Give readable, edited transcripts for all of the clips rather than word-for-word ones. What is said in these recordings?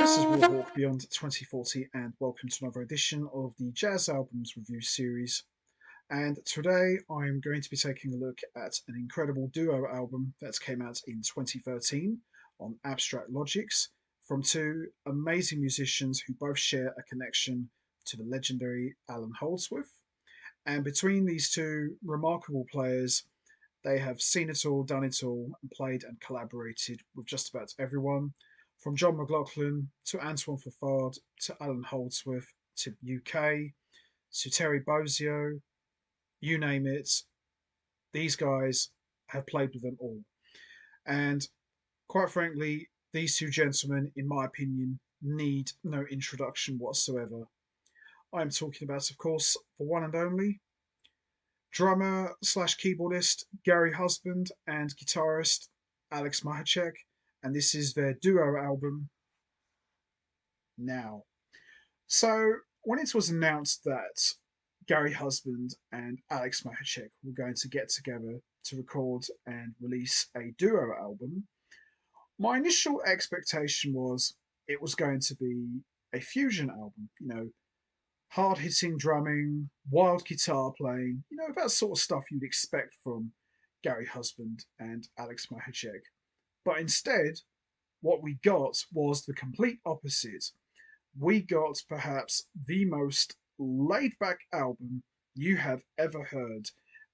this is Warhawk Beyond 2040, and welcome to another edition of the Jazz Albums Review Series. And today I'm going to be taking a look at an incredible duo album that came out in 2013 on Abstract Logix from two amazing musicians who both share a connection to the legendary Allan Holdsworth. And between these two remarkable players, they have seen it all, done it all, and played and collaborated with just about everyone, from John McLaughlin to Antoine Fafard to Allan Holdsworth to UK to Terry Bozzio, you name it. These guys have played with them all. And quite frankly, these two gentlemen, in my opinion, need no introduction whatsoever. I'm talking about, of course, the one and only drummer slash keyboardist Gary Husband and guitarist Alex Machacek, and this is their duo album, Now. So, when it was announced that Gary Husband and Alex Machacek were going to get together to record and release a duo album, my initial expectation was it was going to be a fusion album, hard hitting drumming, wild guitar playing, that sort of stuff you'd expect from Gary Husband and Alex Machacek. But instead, what we got was the complete opposite. We got perhaps the most laid back album you have ever heard.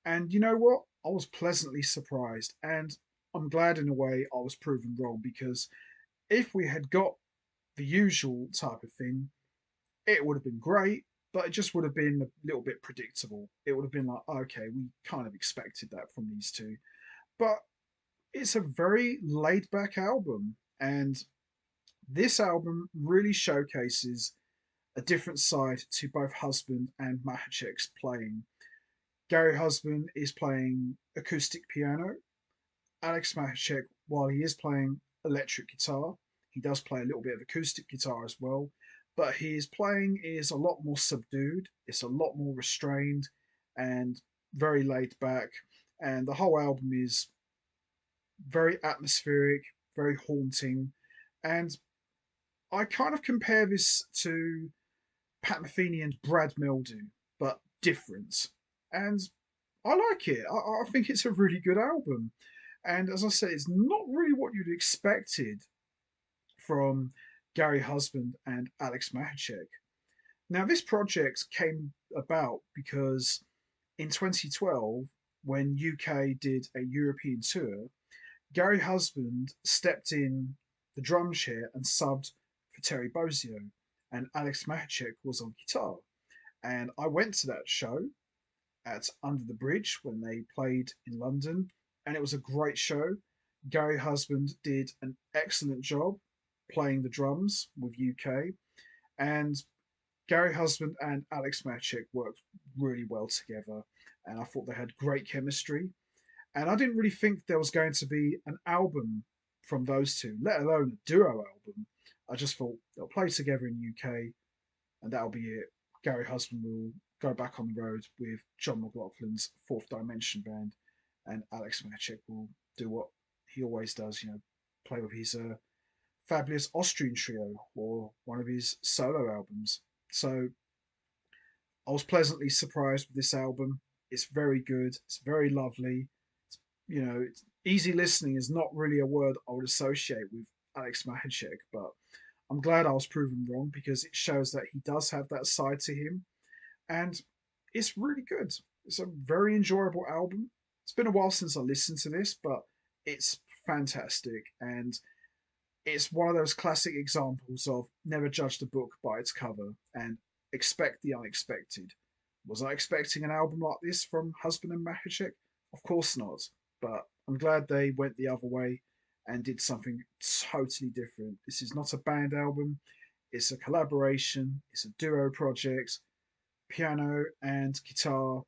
And you know what? I was pleasantly surprised. And I'm glad in a way I was proven wrong, because if we had got the usual type of thing, it would have been great, but it just would have been a little bit predictable. It would have been like, okay, we kind of expected that from these two. But it's a very laid back album. And this album really showcases a different side to both Husband and Machacek's playing. Gary Husband is playing acoustic piano. Alex Machacek, while he is playing electric guitar, he does play a little bit of acoustic guitar as well, but his playing is a lot more subdued, it's a lot more restrained and very laid back. And the whole album is very atmospheric, very haunting. And I kind of compare this to Pat Metheny and Brad Mildew, but different. And I like it. I think it's a really good album. And as I said, it's not really what you'd expected from Gary Husband and Alex Machacek. Now, this project came about because in 2012, when UK did a European tour, Gary Husband stepped in the drum chair and subbed for Terry Bozzio, and Alex Machacek was on guitar. And I went to that show at Under the Bridge when they played in London, and it was a great show. Gary Husband did an excellent job playing the drums with UK, and Gary Husband and Alex Machacek worked really well together, and I thought they had great chemistry. And I didn't really think there was going to be an album from those two, let alone a duo album. I just thought they'll play together in UK, and that'll be it. Gary Husband will go back on the road with John McLaughlin's Fourth Dimension band, and Alex Machacek will do what he always does, play with his fabulous Austrian trio or one of his solo albums. So I was pleasantly surprised with this album. It's very good. It's very lovely. It's easy listening is not really a word I would associate with Alex Machacek, but I'm glad I was proven wrong, because it shows that he does have that side to him, and it's really good. It's a very enjoyable album. It's been a while since I listened to this, but it's fantastic, and it's one of those classic examples of never judge the book by its cover and expect the unexpected. Was I expecting an album like this from Husband and Machacek? Of course not, but I'm glad they went the other way and did something totally different. This is not a band album, it's a collaboration, it's a duo project, piano and guitar.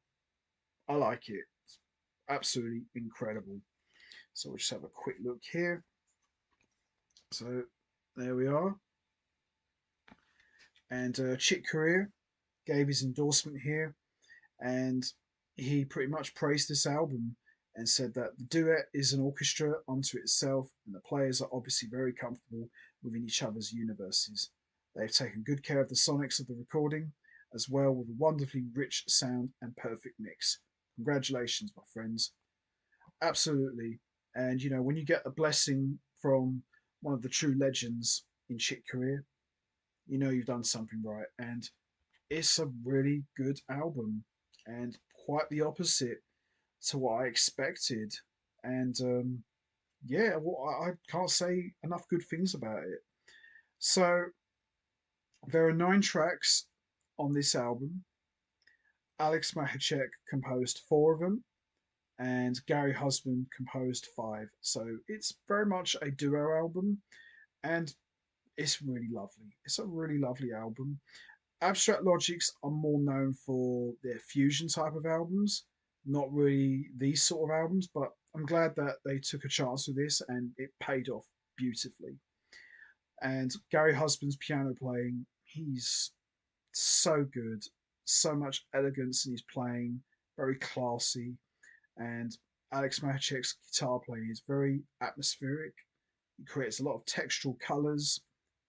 I like it. It's absolutely incredible. So we'll just have a quick look here. So there we are. And Chick Corea gave his endorsement here, and he pretty much praised this album. and said that the duet is an orchestra unto itself, and the players are obviously very comfortable within each other's universes. They've taken good care of the sonics of the recording, as well with a wonderfully rich sound and perfect mix. Congratulations, my friends. Absolutely. And when you get a blessing from one of the true legends in chick career, you know you've done something right. And it's a really good album, and quite the opposite to what I expected. And yeah, well, I can't say enough good things about it. So there are 9 tracks on this album. Alex Machacek composed 4 of them, and Gary Husband composed 5. So it's very much a duo album, and it's really lovely. It's a really lovely album. Abstract Logix are more known for their fusion type of albums, not really these sort of albums, but I'm glad that they took a chance with this and it paid off beautifully. And Gary Husband's piano playing, he's so good, so much elegance in his playing, very classy. And Alex Machacek's guitar playing is very atmospheric. He creates a lot of textural colours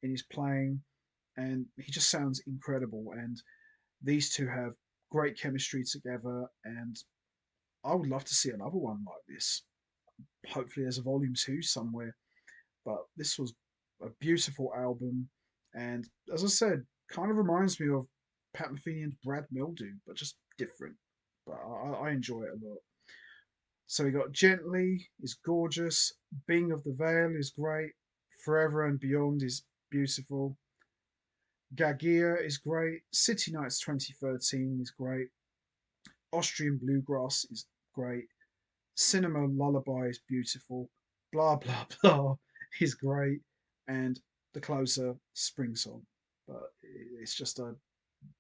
in his playing, and he just sounds incredible. And these two have great chemistry together, and I would love to see another one like this. Hopefully, there's a volume 2 somewhere. But this was a beautiful album, and as I said, kind of reminds me of Pat Metheny's Brad Mildew, but just different. But I enjoy it a lot. So we got Gently is gorgeous, Being of the Veil is great, Forever and Beyond is beautiful, Gagia is great, City Nights 2013 is great, Austrian Bluegrass is great, Cinema Lullaby is beautiful, Blah Blah Blah is great, and the closer, Spring Song. But it's just a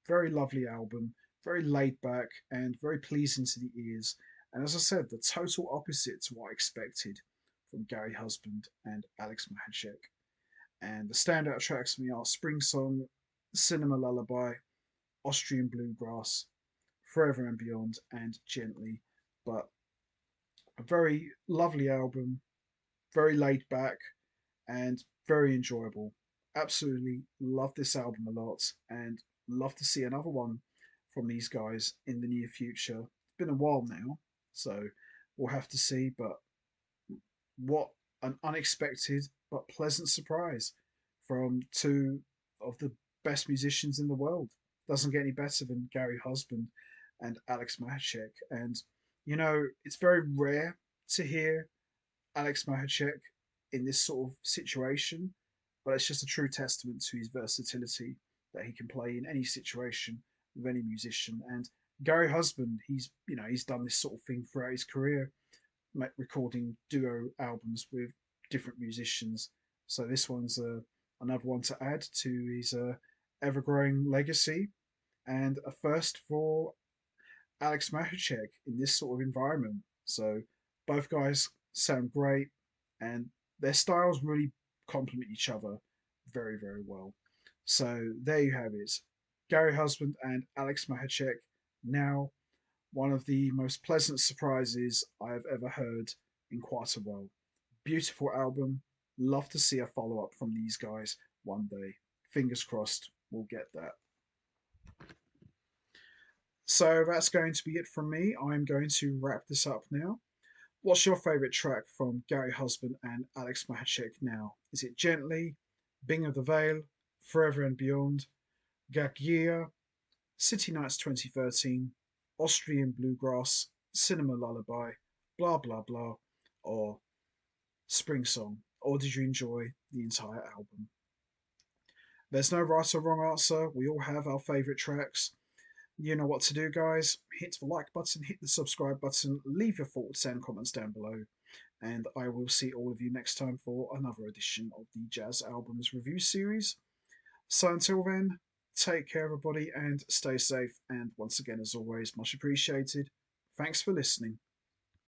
very lovely album, very laid back, and very pleasing to the ears. And as I said, the total opposite to what I expected from Gary Husband and Alex Machacek. And the standout tracks for me are Spring Song, Cinema Lullaby, Austrian Bluegrass, Forever and Beyond, and Gently. But a very lovely album, very laid back, and very enjoyable. Absolutely love this album a lot, and love to see another one from these guys in the near future. It's been a while now, so we'll have to see. But what an unexpected but pleasant surprise from two of the best musicians in the world. Doesn't get any better than Gary Husband and Alex Machacek. And it's very rare to hear Alex Machacek in this sort of situation, but it's just a true testament to his versatility that he can play in any situation with any musician. And Gary Husband, he's done this sort of thing throughout his career, recording duo albums with different musicians. So this one's another one to add to his ever-growing legacy, and a first for Alex Machacek in this sort of environment. So both guys sound great, and their styles really complement each other very, very well. So there you have it. Gary Husband and Alex Machacek Now, one of the most pleasant surprises I have ever heard in quite a while. Beautiful album. Love to see a follow up from these guys one day. Fingers crossed we'll get that. So that's going to be it from me. I'm going to wrap this up now. What's your favourite track from Gary Husband and Alex Machacek Now? Is it Gently, Bing of the Veil, Forever and Beyond, Gagia, City Nights 2013, Austrian Bluegrass, Cinema Lullaby, Blah Blah Blah, or Spring Song? Or did you enjoy the entire album? There's no right or wrong answer. We all have our favourite tracks. You know what to do, guys. Hit the like button, hit the subscribe button, leave your thoughts and comments down below. And I will see all of you next time for another edition of the Jazz Albums Review Series. So until then, take care, everybody, and stay safe. And once again, as always, much appreciated. Thanks for listening.